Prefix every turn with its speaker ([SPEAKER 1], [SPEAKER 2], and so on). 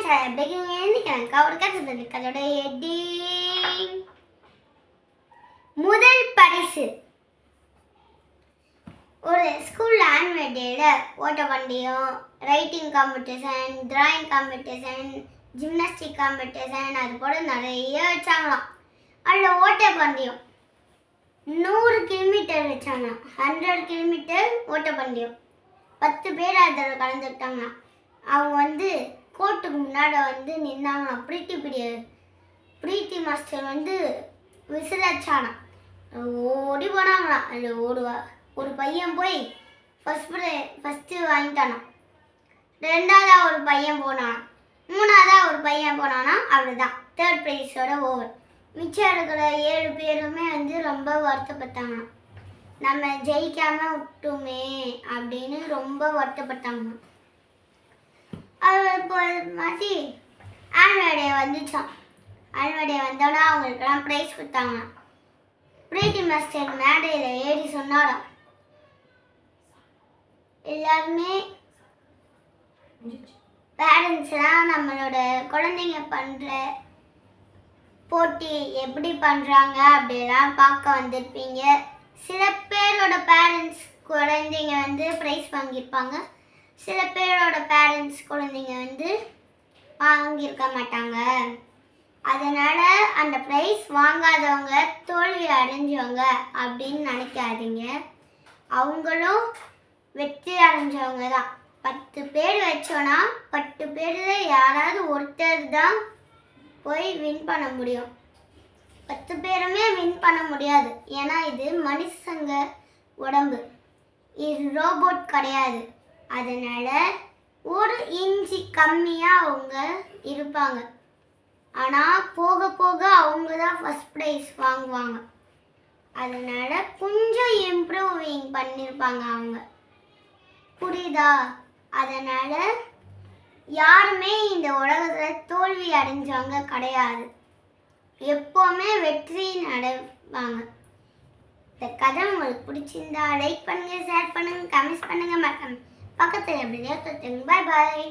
[SPEAKER 1] கதையோட ஹெட்டிங் முதல் பரிசு. ஒரு ஸ்கூலில் ஆனுவல் டேயில் ஓட்டப்பந்தயம், writing competition, drawing competition, gymnastic competition அது போல நிறைய வச்சாங்களாம். அதில் ஓட்டப்பந்தயம் 100 கிலோமீட்டர் வச்சாங்க. 100 கிலோமீட்டர் ஓட்டப்பந்தயம் 10 பேர் அதில் கலந்துக்கிட்டாங்களாம். அவங்க கோர்ட்டுக்கு முன்னாடி நின்னாங்களாம். பிரீத்தி மாஸ்டர் விசில் அடிச்சானா. ஓடி போனாங்களாம். அதில் ஒரு பையன் போய் ஃபஸ்ட்டு வாங்கிட்டானா. ரெண்டாவதாக ஒரு பையன் போனானா. மூணாவதாக ஒரு பையன் போனானா. அவ்வளோதான், 3rd ப்ரைஸோட ஓவர். மிச்சம் இருக்கிற 7 பேருமே ரொம்ப வருத்தப்பட்டாங்களாம். நம்ம ஜெயிக்காமல் விட்டோமே அப்படின்னு ரொம்ப வருத்தப்பட்டாங்க. இப்போ மாதிரி ஆனுவல் டே வந்துச்சான். ஆனுவல் டே வந்தோன்னா அவங்களுக்கெல்லாம் ப்ரைஸ் கொடுத்தாங்க. பிரீத்தி மாஸ்டர் மேடையில் ஏறி சொன்னாராம், எல்லாருமே பேரண்ட்ஸ்லாம் நம்மளோட குழந்தைங்க பண்ணுற போட்டி எப்படி பண்ணுறாங்க அப்படிலாம் பார்க்க வந்திருப்பீங்க. சில பேரோட பேரண்ட்ஸ் குழந்தைங்க ப்ரைஸ் வாங்கியிருப்பாங்க. சில பேரோட பேரண்ட்ஸ் குழந்தைங்க வாங்கியிருக்க மாட்டாங்க. அதனால் அந்த ப்ரைஸ் வாங்காதவங்க தோல்வி அடைஞ்சவங்க அப்படின்னு நினைக்காதீங்க. அவங்களும் வெற்றி அடைஞ்சவங்க தான். 10 பேர் வச்சோன்னா 10 பேரில் யாராவது ஒருத்தர் தான் போய் வின் பண்ண முடியும். 10 பேருமே வின் பண்ண முடியாது. ஏன்னா இது மனுஷங்க உடம்பு, இது ரோபோட் கிடையாது. அதனால் 1 இன்ச்சு கம்மியாக அவங்க இருப்பாங்க. ஆனால் போக போக அவங்க தான் ஃபஸ்ட் ப்ரைஸ் வாங்குவாங்க. அதனால் கொஞ்சம் இம்ப்ரூவிங் பண்ணியிருப்பாங்க அவங்க. புரியுதா? அதனால் யாருமே இந்த உலகத்தில் தோல்வி அடைஞ்சவங்க கிடையாது. எப்போவுமே வெற்றி அடைவாங்க. இந்த கதை உங்களுக்கு பிடிச்சிருந்தா லைக் பண்ணுங்கள், ஷேர் பண்ணுங்கள், கமெண்ட்ஸ் பண்ணுங்கள், மறக்காம பக்கத்தில் எப்படியோ தொட்டுங்க. பாய் பாய்.